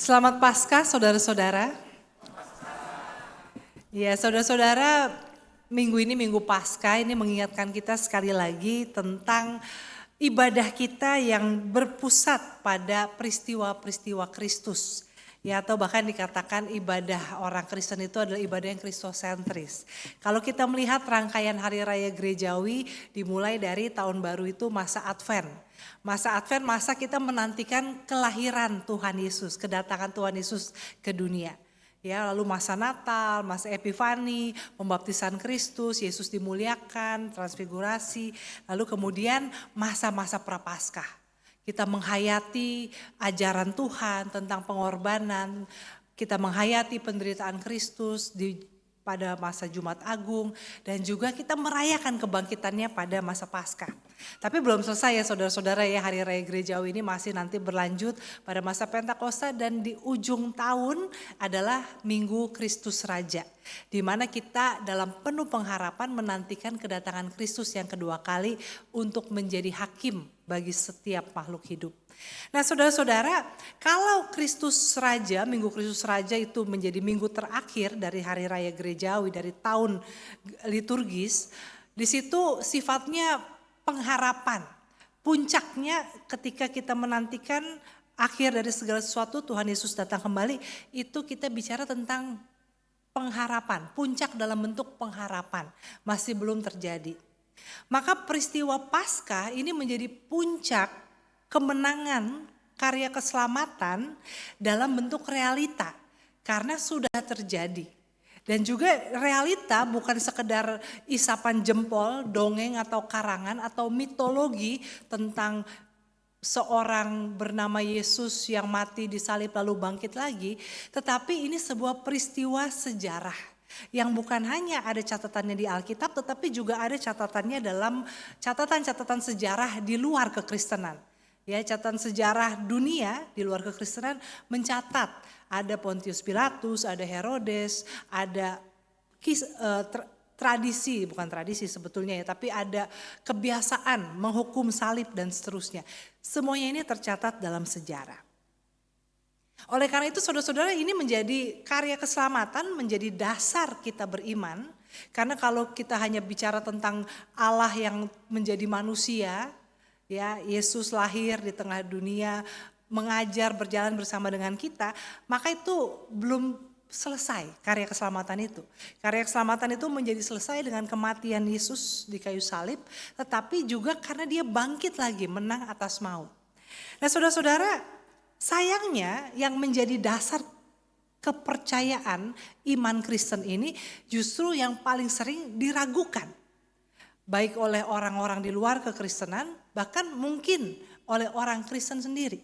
Selamat Paskah saudara-saudara. Ya saudara-saudara, minggu ini minggu Paskah ini mengingatkan kita sekali lagi tentang ibadah kita yang berpusat pada peristiwa-peristiwa Kristus. Ya, atau bahkan dikatakan ibadah orang Kristen itu adalah ibadah yang kristosentris. Kalau kita melihat rangkaian hari raya gerejawi dimulai dari tahun baru itu masa Advent. Masa Advent, masa kita menantikan kelahiran Tuhan Yesus, kedatangan Tuhan Yesus ke dunia. Ya, lalu masa Natal, masa Epifani, pembaptisan Kristus, Yesus dimuliakan, transfigurasi, lalu kemudian masa-masa Prapaskah. Kita menghayati ajaran Tuhan tentang pengorbanan, kita menghayati penderitaan Kristus pada masa Jumat Agung, dan juga kita merayakan kebangkitannya pada masa Paskah. Tapi belum selesai ya saudara-saudara ya, hari raya gerejawi ini masih nanti berlanjut pada masa Pentakosta, dan di ujung tahun adalah Minggu Kristus Raja, di mana kita dalam penuh pengharapan menantikan kedatangan Kristus yang kedua kali untuk menjadi hakim bagi setiap makhluk hidup. Nah saudara-saudara, kalau Kristus Raja, Minggu Kristus Raja itu menjadi minggu terakhir dari hari raya gerejawi, dari tahun liturgis, di situ sifatnya pengharapan. Puncaknya ketika kita menantikan akhir dari segala sesuatu, Tuhan Yesus datang kembali, itu kita bicara tentang pengharapan, puncak dalam bentuk pengharapan, masih belum terjadi. Maka peristiwa Paskah ini menjadi puncak kemenangan karya keselamatan dalam bentuk realita, karena sudah terjadi. Dan juga realita bukan sekedar isapan jempol, dongeng atau karangan atau mitologi tentang seorang bernama Yesus yang mati disalib lalu bangkit lagi, tetapi ini sebuah peristiwa sejarah yang bukan hanya ada catatannya di Alkitab, tetapi juga ada catatannya dalam catatan-catatan sejarah di luar kekristenan. Ya, catatan sejarah dunia di luar kekristenan mencatat ada Pontius Pilatus, ada Herodes, ada tradisi, bukan tradisi sebetulnya ya, tapi ada kebiasaan menghukum salib dan seterusnya. Semuanya ini tercatat dalam sejarah. Oleh karena itu saudara-saudara, ini menjadi karya keselamatan, menjadi dasar kita beriman. Karena kalau kita hanya bicara tentang Allah yang menjadi manusia, ya, Yesus lahir di tengah dunia, mengajar, berjalan bersama dengan kita, maka itu belum selesai karya keselamatan itu. Karya keselamatan itu menjadi selesai dengan kematian Yesus di kayu salib, tetapi juga karena dia bangkit lagi, menang atas maut. Nah saudara-saudara, sayangnya yang menjadi dasar kepercayaan iman Kristen ini justru yang paling sering diragukan. Baik oleh orang-orang di luar kekristenan, bahkan mungkin oleh orang Kristen sendiri.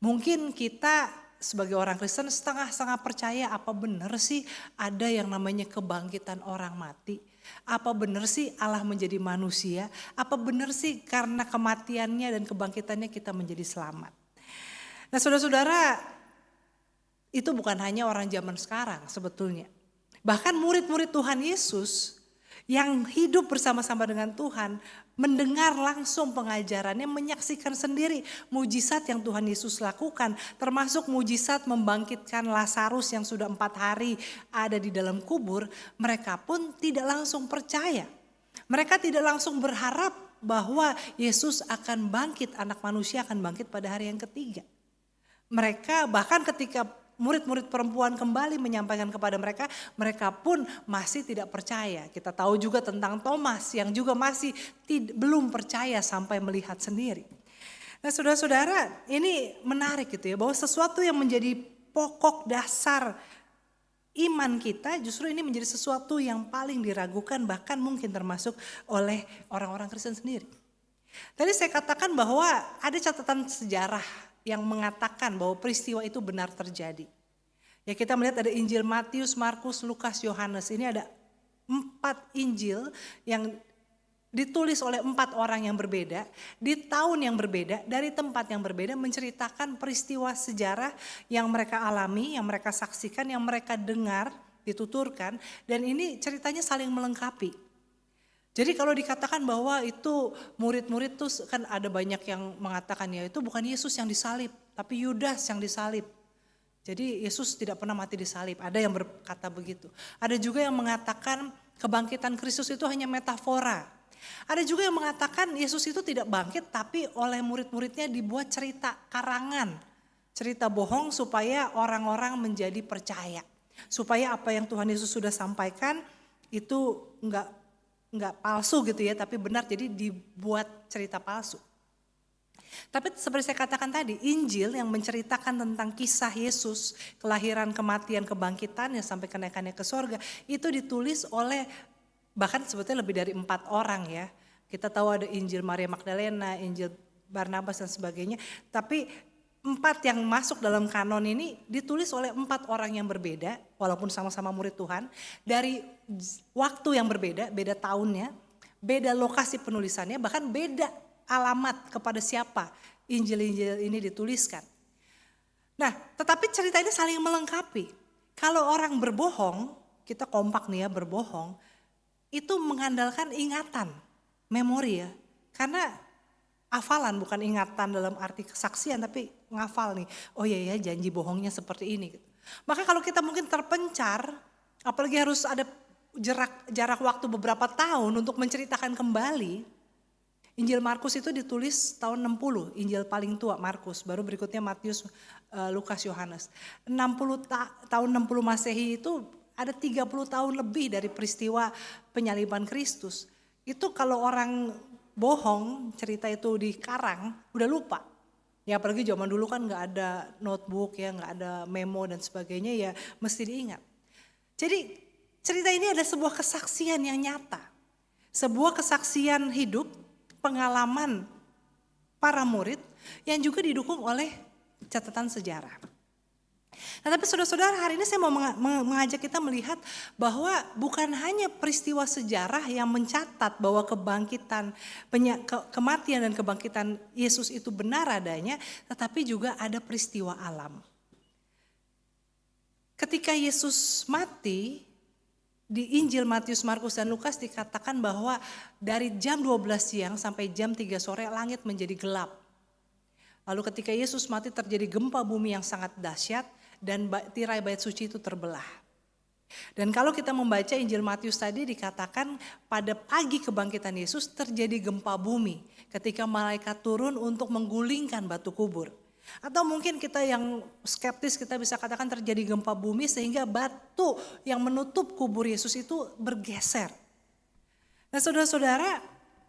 Mungkin kita sebagai orang Kristen setengah-setengah percaya, apa benar sih ada yang namanya kebangkitan orang mati? Apa benar sih Allah menjadi manusia? Apa benar sih karena kematiannya dan kebangkitannya kita menjadi selamat? Nah saudara-saudara, itu bukan hanya orang zaman sekarang sebetulnya. Bahkan murid-murid Tuhan Yesus yang hidup bersama-sama dengan Tuhan, mendengar langsung pengajarannya, menyaksikan sendiri mujizat yang Tuhan Yesus lakukan, termasuk mujizat membangkitkan Lazarus yang sudah 4 hari ada di dalam kubur. Mereka pun tidak langsung percaya. Mereka tidak langsung berharap bahwa Yesus akan bangkit, anak manusia akan bangkit pada hari yang ketiga. Mereka bahkan ketika murid-murid perempuan kembali menyampaikan kepada mereka, mereka pun masih tidak percaya. Kita tahu juga tentang Thomas yang juga masih belum percaya sampai melihat sendiri. Nah saudara-saudara, ini menarik gitu ya, bahwa sesuatu yang menjadi pokok dasar iman kita justru ini menjadi sesuatu yang paling diragukan, bahkan mungkin termasuk oleh orang-orang Kristen sendiri. Tadi saya katakan bahwa ada catatan sejarah yang mengatakan bahwa peristiwa itu benar terjadi. Ya, kita melihat ada Injil Matius, Markus, Lukas, Yohanes. Ini ada 4 Injil yang ditulis oleh 4 orang yang berbeda, di tahun yang berbeda, dari tempat yang berbeda, menceritakan peristiwa sejarah yang mereka alami, yang mereka saksikan, yang mereka dengar, dituturkan, dan ini ceritanya saling melengkapi. Jadi kalau dikatakan bahwa itu murid-murid tuh kan ada banyak yang mengatakan ya itu bukan Yesus yang disalib, tapi Yudas yang disalib. Jadi Yesus tidak pernah mati di salib, ada yang berkata begitu. Ada juga yang mengatakan kebangkitan Kristus itu hanya metafora. Ada juga yang mengatakan Yesus itu tidak bangkit, tapi oleh murid-muridnya dibuat cerita karangan. Cerita bohong supaya orang-orang menjadi percaya. Supaya apa yang Tuhan Yesus sudah sampaikan itu enggak palsu gitu ya, tapi benar, jadi dibuat cerita palsu. Tapi seperti saya katakan tadi, Injil yang menceritakan tentang kisah Yesus, kelahiran, kematian, kebangkitannya sampai kenaikannya ke sorga, itu ditulis oleh bahkan sebetulnya lebih dari 4 orang ya. Kita tahu ada Injil Maria Magdalena, Injil Barnabas dan sebagainya. Tapi 4 yang masuk dalam kanon ini ditulis oleh 4 orang yang berbeda, walaupun sama-sama murid Tuhan, dari waktu yang berbeda, beda tahunnya, beda lokasi penulisannya, bahkan beda alamat kepada siapa Injil-Injil ini dituliskan. Nah, tetapi cerita ini saling melengkapi. Kalau orang berbohong, kita kompak nih ya, berbohong, itu mengandalkan ingatan, memori ya. Karena hafalan, bukan ingatan dalam arti kesaksian, tapi ngafal nih. Oh iya ya, janji bohongnya seperti ini. Maka kalau kita mungkin terpencar, apalagi harus ada jarak waktu beberapa tahun untuk menceritakan kembali. Injil Markus itu ditulis tahun 60, Injil paling tua Markus, baru berikutnya Matius, Lukas, Yohanes. 60 tahun 60 Masehi itu ada 30 tahun lebih dari peristiwa penyaliban Kristus. Itu kalau orang bohong, cerita itu dikarang, udah lupa. Ya apalagi zaman dulu kan gak ada notebook ya, gak ada memo dan sebagainya, ya mesti diingat. Jadi cerita ini ada sebuah kesaksian yang nyata. Sebuah kesaksian hidup, pengalaman para murid yang juga didukung oleh catatan sejarah. Nah, tapi saudara-saudara, hari ini saya mau mengajak kita melihat bahwa bukan hanya peristiwa sejarah yang mencatat bahwa kematian dan kebangkitan Yesus itu benar adanya, tetapi juga ada peristiwa alam. Ketika Yesus mati, di Injil Matius, Markus, dan Lukas dikatakan bahwa dari jam 12 siang sampai jam 3 sore langit menjadi gelap. Lalu ketika Yesus mati terjadi gempa bumi yang sangat dahsyat dan tirai bait suci itu terbelah. Dan kalau kita membaca Injil Matius tadi dikatakan pada pagi kebangkitan Yesus terjadi gempa bumi ketika malaikat turun untuk menggulingkan batu kubur. Atau mungkin kita yang skeptis kita bisa katakan terjadi gempa bumi sehingga batu yang menutup kubur Yesus itu bergeser. Nah saudara-saudara,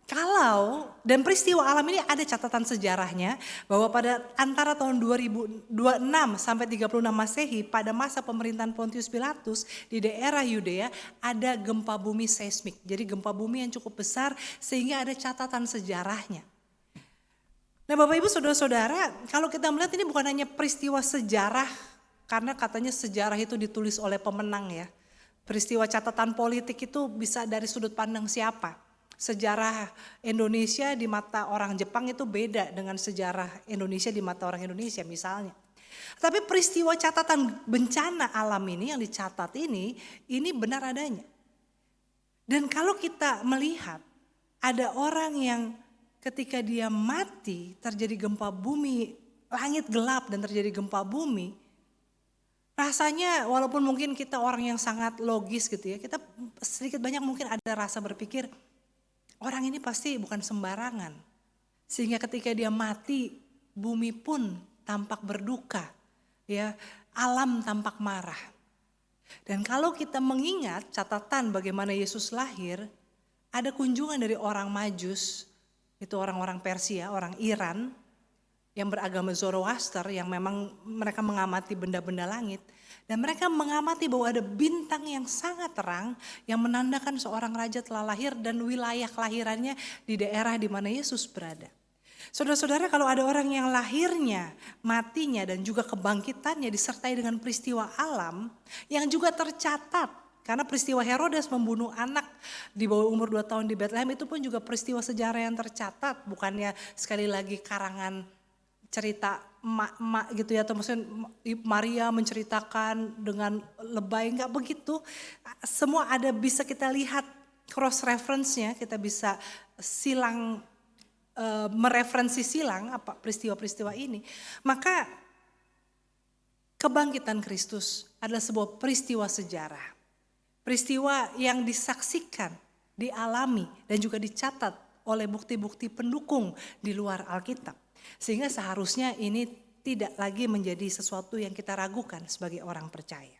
kalau dan peristiwa alam ini ada catatan sejarahnya bahwa pada antara tahun 2026 sampai 36 Masehi pada masa pemerintahan Pontius Pilatus di daerah Yudea ada gempa bumi seismik. Jadi gempa bumi yang cukup besar sehingga ada catatan sejarahnya. Nah Bapak Ibu Saudara-saudara, kalau kita melihat ini bukan hanya peristiwa sejarah, karena katanya sejarah itu ditulis oleh pemenang ya. Peristiwa catatan politik itu bisa dari sudut pandang siapa. Sejarah Indonesia di mata orang Jepang itu beda dengan sejarah Indonesia di mata orang Indonesia misalnya. Tapi peristiwa catatan bencana alam ini yang dicatat ini benar adanya. Dan kalau kita melihat ada orang yang ketika dia mati terjadi gempa bumi, langit gelap dan terjadi gempa bumi. Rasanya walaupun mungkin kita orang yang sangat logis gitu ya, kita sedikit banyak mungkin ada rasa berpikir orang ini pasti bukan sembarangan. Sehingga ketika dia mati bumi pun tampak berduka, ya, alam tampak marah. Dan kalau kita mengingat catatan bagaimana Yesus lahir, ada kunjungan dari orang Majus. Itu orang-orang Persia, orang Iran yang beragama Zoroaster yang memang mereka mengamati benda-benda langit. Dan mereka mengamati bahwa ada bintang yang sangat terang yang menandakan seorang raja telah lahir dan wilayah kelahirannya di daerah di mana Yesus berada. Saudara-saudara, kalau ada orang yang lahirnya, matinya dan juga kebangkitannya disertai dengan peristiwa alam yang juga tercatat. Karena peristiwa Herodes membunuh anak di bawah umur 2 tahun di Bethlehem itu pun juga peristiwa sejarah yang tercatat. Bukannya sekali lagi karangan cerita emak-emak gitu ya. Atau maksudnya Maria menceritakan dengan lebay, enggak begitu. Semua ada bisa kita lihat cross reference-nya, kita bisa mereferensi silang apa peristiwa-peristiwa ini. Maka Kebangkitan Kristus adalah sebuah peristiwa sejarah. Peristiwa yang disaksikan, dialami, dan juga dicatat oleh bukti-bukti pendukung di luar Alkitab. Sehingga seharusnya ini tidak lagi menjadi sesuatu yang kita ragukan sebagai orang percaya.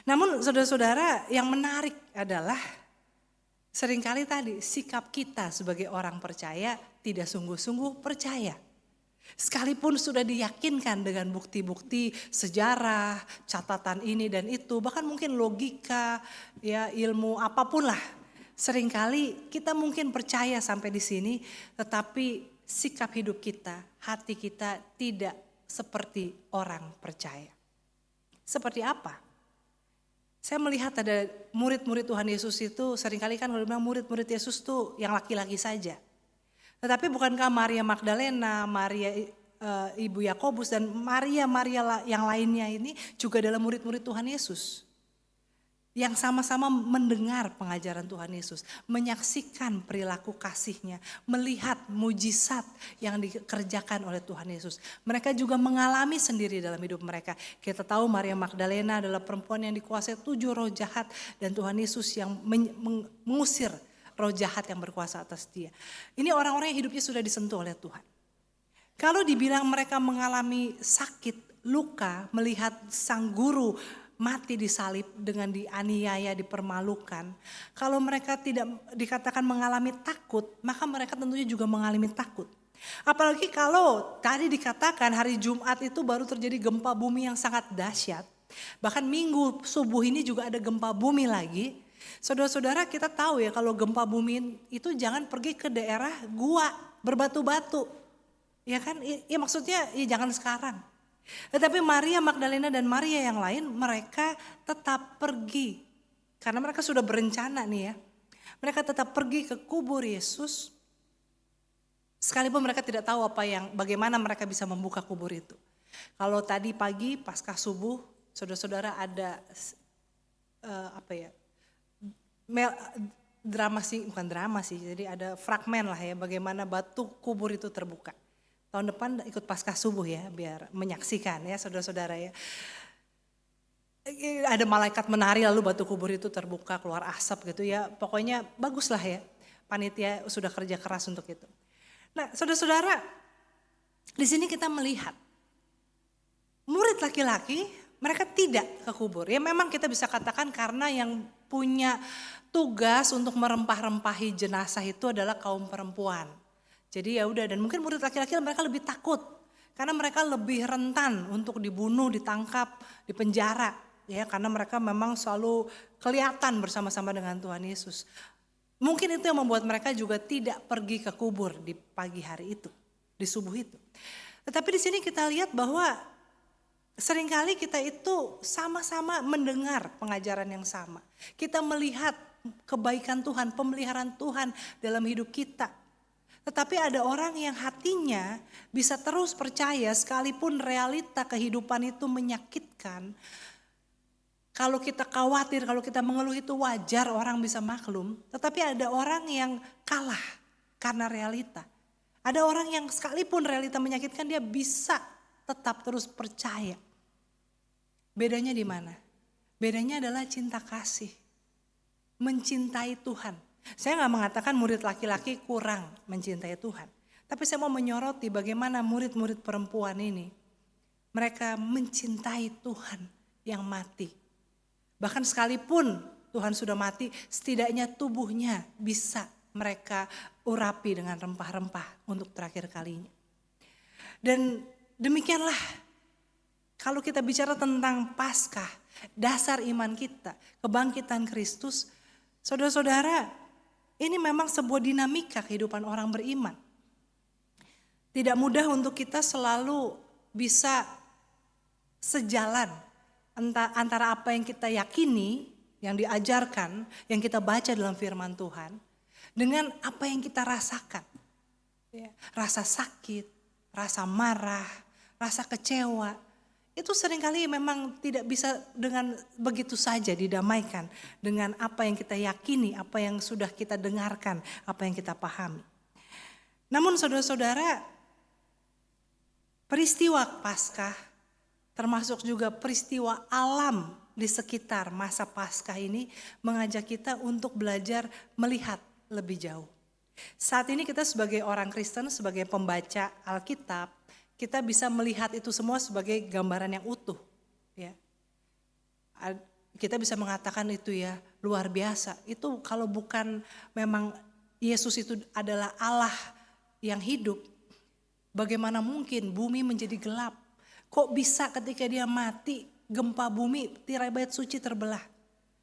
Namun saudara-saudara, yang menarik adalah seringkali tadi sikap kita sebagai orang percaya tidak sungguh-sungguh percaya. Sekalipun sudah diyakinkan dengan bukti-bukti sejarah, catatan ini dan itu, bahkan mungkin logika, ya ilmu apapun lah. Seringkali kita mungkin percaya sampai di sini, tetapi sikap hidup kita, hati kita tidak seperti orang percaya. Seperti apa? Saya melihat ada murid-murid Tuhan Yesus itu seringkali kan kalau bilang murid-murid Yesus tuh yang laki-laki saja. Tetapi bukankah Maria Magdalena, Maria Ibu Yakobus dan Maria yang lainnya ini juga adalah murid-murid Tuhan Yesus. Yang sama-sama mendengar pengajaran Tuhan Yesus, menyaksikan perilaku kasih-Nya, melihat mujizat yang dikerjakan oleh Tuhan Yesus. Mereka juga mengalami sendiri dalam hidup mereka. Kita tahu Maria Magdalena adalah perempuan yang dikuasai 7 roh jahat dan Tuhan Yesus yang mengusir roh jahat yang berkuasa atas dia. Ini orang-orang yang hidupnya sudah disentuh oleh Tuhan. Kalau dibilang mereka mengalami sakit, luka, melihat sang guru mati disalib dengan dianiaya, dipermalukan. Kalau mereka tidak dikatakan mengalami takut, maka mereka tentunya juga mengalami takut. Apalagi kalau tadi dikatakan hari Jumat itu baru terjadi gempa bumi yang sangat dahsyat. Bahkan minggu subuh ini juga ada gempa bumi lagi. Saudara-saudara, kita tahu ya kalau gempa bumi itu jangan pergi ke daerah gua berbatu-batu. Ya kan, ya maksudnya ya jangan sekarang. Tetapi Maria Magdalena dan Maria yang lain mereka tetap pergi. Karena mereka sudah berencana nih ya. Mereka tetap pergi ke kubur Yesus. Sekalipun mereka tidak tahu bagaimana mereka bisa membuka kubur itu. Kalau tadi pagi pasca subuh, saudara-saudara ada bukan drama sih, jadi ada fragmen lah ya bagaimana batu kubur itu terbuka. Tahun depan ikut pasca subuh ya biar menyaksikan ya saudara-saudara ya. Ada malaikat menari lalu batu kubur itu terbuka keluar asap gitu ya. Pokoknya bagus lah ya, panitia sudah kerja keras untuk itu. Nah saudara-saudara, di sini kita melihat murid laki-laki mereka tidak ke kubur. Ya memang kita bisa katakan karena yang punya tugas untuk merempah-rempahi jenazah itu adalah kaum perempuan. Jadi ya udah, dan mungkin murid laki-laki mereka lebih takut karena mereka lebih rentan untuk dibunuh, ditangkap, dipenjara ya karena mereka memang selalu kelihatan bersama-sama dengan Tuhan Yesus. Mungkin itu yang membuat mereka juga tidak pergi ke kubur di pagi hari itu, di subuh itu. Tetapi di sini kita lihat bahwa seringkali kita itu sama-sama mendengar pengajaran yang sama. Kita melihat kebaikan Tuhan, pemeliharaan Tuhan dalam hidup kita. Tetapi ada orang yang hatinya bisa terus percaya sekalipun realita kehidupan itu menyakitkan. Kalau kita khawatir, kalau kita mengeluh itu wajar orang bisa maklum. Tetapi ada orang yang kalah karena realita. Ada orang yang sekalipun realita menyakitkan dia bisa tetap terus percaya. Bedanya di mana? Bedanya adalah cinta kasih. Mencintai Tuhan. Saya gak mengatakan murid laki-laki kurang mencintai Tuhan. Tapi saya mau menyoroti bagaimana murid-murid perempuan ini. Mereka mencintai Tuhan yang mati. Bahkan sekalipun Tuhan sudah mati, setidaknya tubuhnya bisa mereka urapi dengan rempah-rempah untuk terakhir kalinya. Dan demikianlah kalau kita bicara tentang Paskah, dasar iman kita, kebangkitan Kristus, saudara-saudara, ini memang sebuah dinamika kehidupan orang beriman. Tidak mudah untuk kita selalu bisa sejalan antara apa yang kita yakini, yang diajarkan, yang kita baca dalam firman Tuhan, dengan apa yang kita rasakan. Rasa sakit, rasa marah, rasa kecewa, itu seringkali memang tidak bisa dengan begitu saja didamaikan dengan apa yang kita yakini, apa yang sudah kita dengarkan, apa yang kita pahami. Namun saudara-saudara, peristiwa Paskah termasuk juga peristiwa alam di sekitar masa Paskah ini mengajak kita untuk belajar melihat lebih jauh. Saat ini kita sebagai orang Kristen, sebagai pembaca Alkitab, kita bisa melihat itu semua sebagai gambaran yang utuh. Ya. Kita bisa mengatakan itu ya luar biasa. Itu kalau bukan memang Yesus itu adalah Allah yang hidup, bagaimana mungkin bumi menjadi gelap? Kok bisa ketika dia mati, gempa bumi, tirai bait suci terbelah?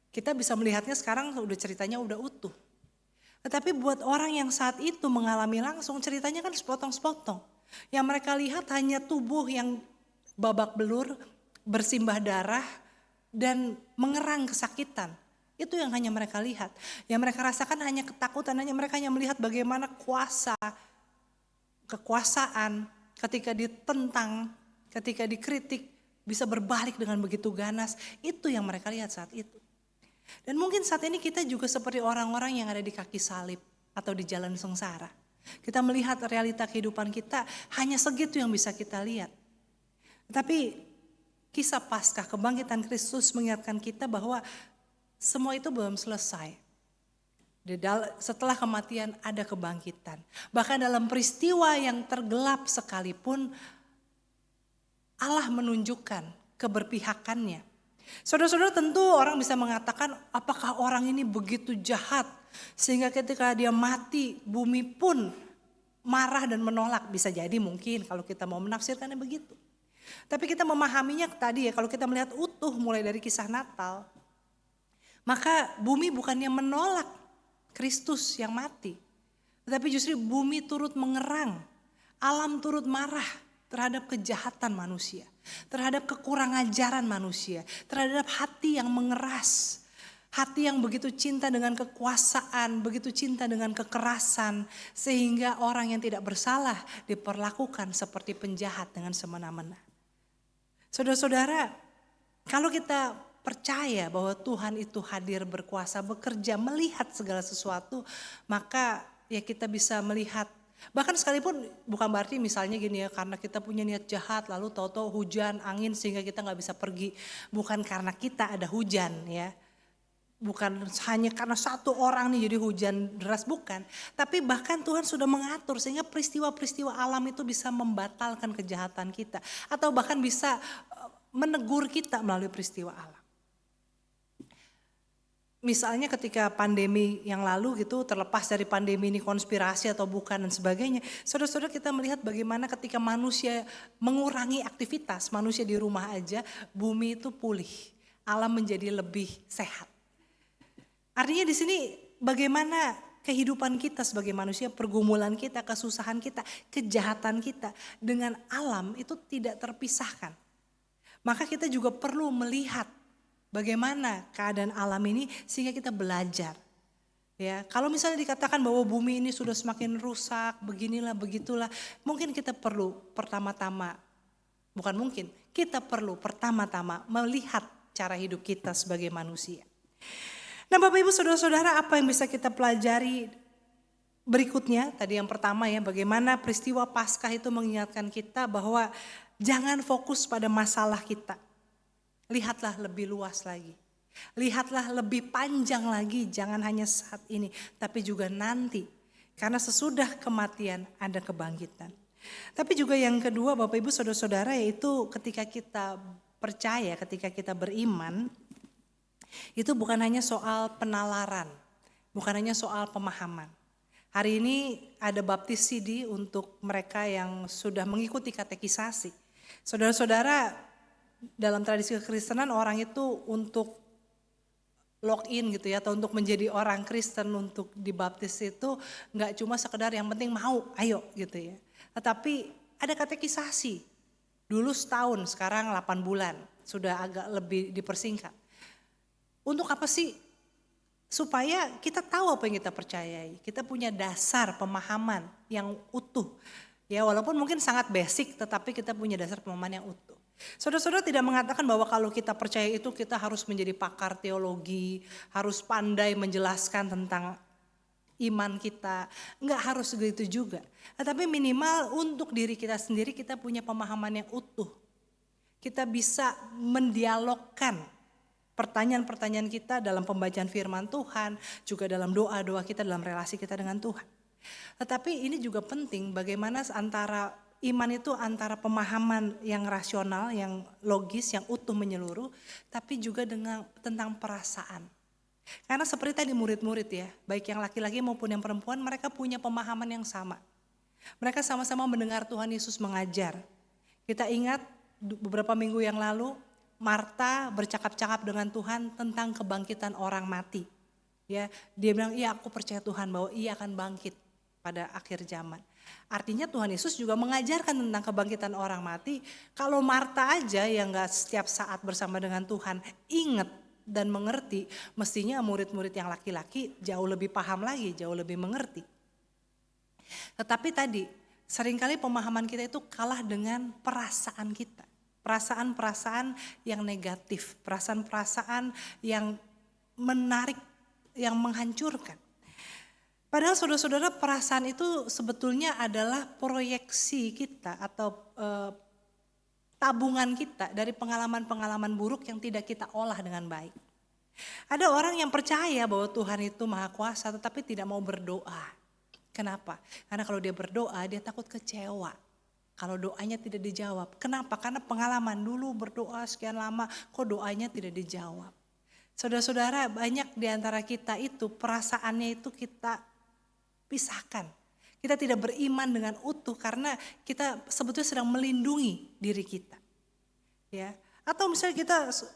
Kita bisa melihatnya sekarang udah ceritanya udah utuh. Tetapi buat orang yang saat itu mengalami langsung, ceritanya kan sepotong-sepotong. Yang mereka lihat hanya tubuh yang babak belur, bersimbah darah, dan mengerang kesakitan. Itu yang hanya mereka lihat. Yang mereka rasakan hanya ketakutan, mereka hanya melihat bagaimana kekuasaan ketika ditentang, ketika dikritik, bisa berbalik dengan begitu ganas. Itu yang mereka lihat saat itu. Dan mungkin saat ini kita juga seperti orang-orang yang ada di kaki salib atau di jalan sengsara. Kita melihat realita kehidupan kita hanya segitu yang bisa kita lihat. Tapi kisah Paskah kebangkitan Kristus mengingatkan kita bahwa semua itu belum selesai. Setelah kematian ada kebangkitan. Bahkan dalam peristiwa yang tergelap sekalipun Allah menunjukkan keberpihakannya. Saudara-saudara, tentu orang bisa mengatakan apakah orang ini begitu jahat sehingga ketika dia mati bumi pun marah dan menolak. Bisa jadi mungkin kalau kita mau menafsirkannya begitu. Tapi kita memahaminya tadi ya, kalau kita melihat utuh mulai dari kisah Natal, maka bumi bukannya menolak Kristus yang mati, tetapi justru bumi turut mengerang, alam turut marah terhadap kejahatan manusia, terhadap kekurang ajaran manusia, terhadap hati yang mengeras, hati yang begitu cinta dengan kekuasaan, begitu cinta dengan kekerasan, sehingga orang yang tidak bersalah diperlakukan seperti penjahat dengan semena-mena. Saudara-saudara, kalau kita percaya bahwa Tuhan itu hadir, berkuasa, bekerja, melihat segala sesuatu, maka ya kita bisa melihat. Bahkan sekalipun bukan berarti misalnya gini ya, karena kita punya niat jahat lalu tahu-tahu hujan, angin sehingga kita gak bisa pergi. Bukan karena kita ada hujan ya. Bukan hanya karena satu orang nih jadi hujan deras, bukan. Tapi bahkan Tuhan sudah mengatur sehingga peristiwa-peristiwa alam itu bisa membatalkan kejahatan kita. Atau bahkan bisa menegur kita melalui peristiwa alam. Misalnya ketika pandemi yang lalu gitu, terlepas dari pandemi ini konspirasi atau bukan dan sebagainya. Saudara-saudara, kita melihat bagaimana ketika manusia mengurangi aktivitas, manusia di rumah aja, bumi itu pulih. Alam menjadi lebih sehat. Artinya di sini bagaimana kehidupan kita sebagai manusia, pergumulan kita, kesusahan kita, kejahatan kita dengan alam itu tidak terpisahkan. Maka kita juga perlu melihat bagaimana keadaan alam ini sehingga kita belajar. Ya, kalau misalnya dikatakan bahwa bumi ini sudah semakin rusak, beginilah, begitulah, mungkin kita perlu pertama-tama melihat cara hidup kita sebagai manusia. Nah, Bapak Ibu Saudara-saudara, apa yang bisa kita pelajari berikutnya? Tadi yang pertama ya, bagaimana peristiwa Paskah itu mengingatkan kita bahwa jangan fokus pada masalah kita. Lihatlah lebih luas lagi. Lihatlah lebih panjang lagi, jangan hanya saat ini, tapi juga nanti. Karena sesudah kematian ada kebangkitan. Tapi juga yang kedua Bapak Ibu Saudara-saudara, yaitu ketika kita percaya, ketika kita beriman, itu bukan hanya soal penalaran, bukan hanya soal pemahaman. Hari ini ada baptis CD untuk mereka yang sudah mengikuti katekisasi. Saudara-saudara, dalam tradisi kekristenan orang itu untuk login gitu ya, atau untuk menjadi orang Kristen, untuk dibaptis itu gak cuma sekedar yang penting mau, ayo gitu ya. Tetapi ada katekisasi, dulu setahun, sekarang 8 bulan, sudah agak lebih dipersingkat. Untuk apa sih? Supaya kita tahu apa yang kita percayai. Kita punya dasar pemahaman yang utuh. Ya, walaupun mungkin sangat basic, tetapi kita punya dasar pemahaman yang utuh. Saudara-saudara tidak mengatakan bahwa kalau kita percaya itu kita harus menjadi pakar teologi, harus pandai menjelaskan tentang iman kita. Enggak harus begitu juga. Tetapi minimal untuk diri kita sendiri kita punya pemahaman yang utuh. Kita bisa mendialogkan pertanyaan-pertanyaan kita dalam pembacaan firman Tuhan, juga dalam doa-doa kita, dalam relasi kita dengan Tuhan. Tetapi ini juga penting bagaimana antara iman itu antara pemahaman yang rasional, yang logis, yang utuh menyeluruh, tapi juga tentang perasaan. Karena seperti tadi murid-murid ya, baik yang laki-laki maupun yang perempuan, mereka punya pemahaman yang sama. Mereka sama-sama mendengar Tuhan Yesus mengajar. Kita ingat beberapa minggu yang lalu, Marta bercakap-cakap dengan Tuhan tentang kebangkitan orang mati. Ya, dia bilang, iya aku percaya Tuhan bahwa ia akan bangkit pada akhir zaman. Artinya Tuhan Yesus juga mengajarkan tentang kebangkitan orang mati. Kalau Marta aja yang gak setiap saat bersama dengan Tuhan ingat dan mengerti, mestinya murid-murid yang laki-laki jauh lebih paham lagi, jauh lebih mengerti. Tetapi tadi seringkali pemahaman kita itu kalah dengan perasaan kita. Perasaan-perasaan yang negatif, perasaan-perasaan yang menarik, yang menghancurkan. Padahal saudara-saudara, perasaan itu sebetulnya adalah proyeksi kita atau tabungan kita dari pengalaman-pengalaman buruk yang tidak kita olah dengan baik. Ada orang yang percaya bahwa Tuhan itu maha kuasa tetapi tidak mau berdoa. Kenapa? Karena kalau dia berdoa dia takut kecewa. Kalau doanya tidak dijawab. Kenapa? Karena pengalaman dulu berdoa sekian lama kok doanya tidak dijawab. Saudara-saudara, banyak di antara kita itu perasaannya itu kita pisahkan. Kita tidak beriman dengan utuh karena kita sebetulnya sedang melindungi diri kita. Ya. Atau misalnya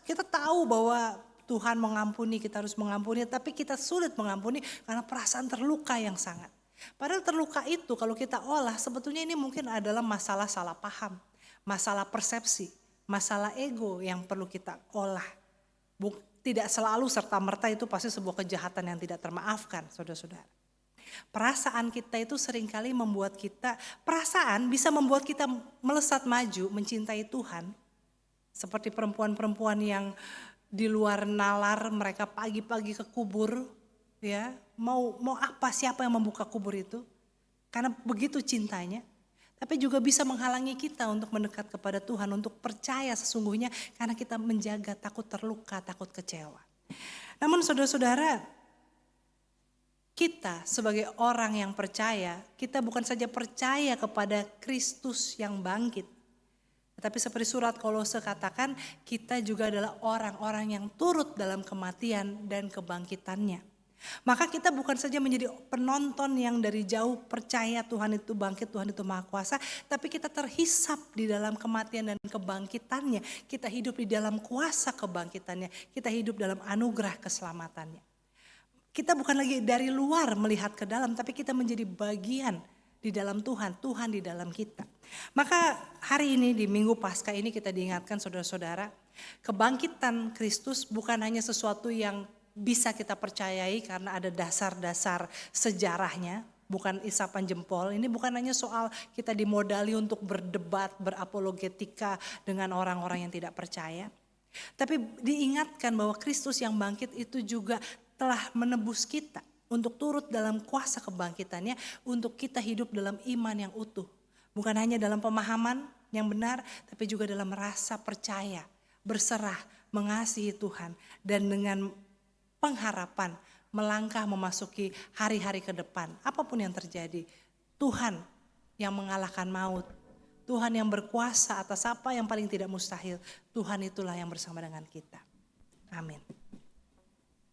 kita tahu bahwa Tuhan mengampuni, kita harus mengampuni, tapi kita sulit mengampuni karena perasaan terluka yang sangat. Padahal terluka itu kalau kita olah sebetulnya ini mungkin adalah masalah salah paham, masalah persepsi, masalah ego yang perlu kita olah. Tidak selalu serta-merta itu pasti sebuah kejahatan yang tidak termaafkan, saudara-saudara. Perasaan kita itu seringkali membuat kita, perasaan bisa membuat kita melesat maju mencintai Tuhan. Seperti perempuan-perempuan yang di luar nalar, mereka pagi-pagi ke kubur, ya mau apa, siapa yang membuka kubur itu? Karena begitu cintanya. Tapi juga bisa menghalangi kita untuk mendekat kepada Tuhan, untuk percaya sesungguhnya karena kita menjaga takut terluka, takut kecewa. Namun saudara-saudara, kita sebagai orang yang percaya, kita bukan saja percaya kepada Kristus yang bangkit. Tetapi seperti surat Kolose katakan, kita juga adalah orang-orang yang turut dalam kematian dan kebangkitannya. Maka kita bukan saja menjadi penonton yang dari jauh percaya Tuhan itu bangkit, Tuhan itu maha kuasa. Tapi kita terhisap di dalam kematian dan kebangkitannya. Kita hidup di dalam kuasa kebangkitannya. Kita hidup dalam anugerah keselamatannya. Kita bukan lagi dari luar melihat ke dalam, tapi kita menjadi bagian di dalam Tuhan, Tuhan di dalam kita. Maka hari ini di Minggu Paskah ini kita diingatkan saudara-saudara, kebangkitan Kristus bukan hanya sesuatu yang bisa kita percayai karena ada dasar-dasar sejarahnya, bukan isapan jempol. Ini bukan hanya soal kita dimodali untuk berdebat, berapologetika dengan orang-orang yang tidak percaya. Tapi diingatkan bahwa Kristus yang bangkit itu juga telah menebus kita untuk turut dalam kuasa kebangkitannya, untuk kita hidup dalam iman yang utuh. Bukan hanya dalam pemahaman yang benar, tapi juga dalam rasa percaya, berserah, mengasihi Tuhan, dan dengan pengharapan melangkah memasuki hari-hari ke depan. Apapun yang terjadi, Tuhan yang mengalahkan maut, Tuhan yang berkuasa atas apa yang paling tidak mustahil, Tuhan itulah yang bersama dengan kita. Amin.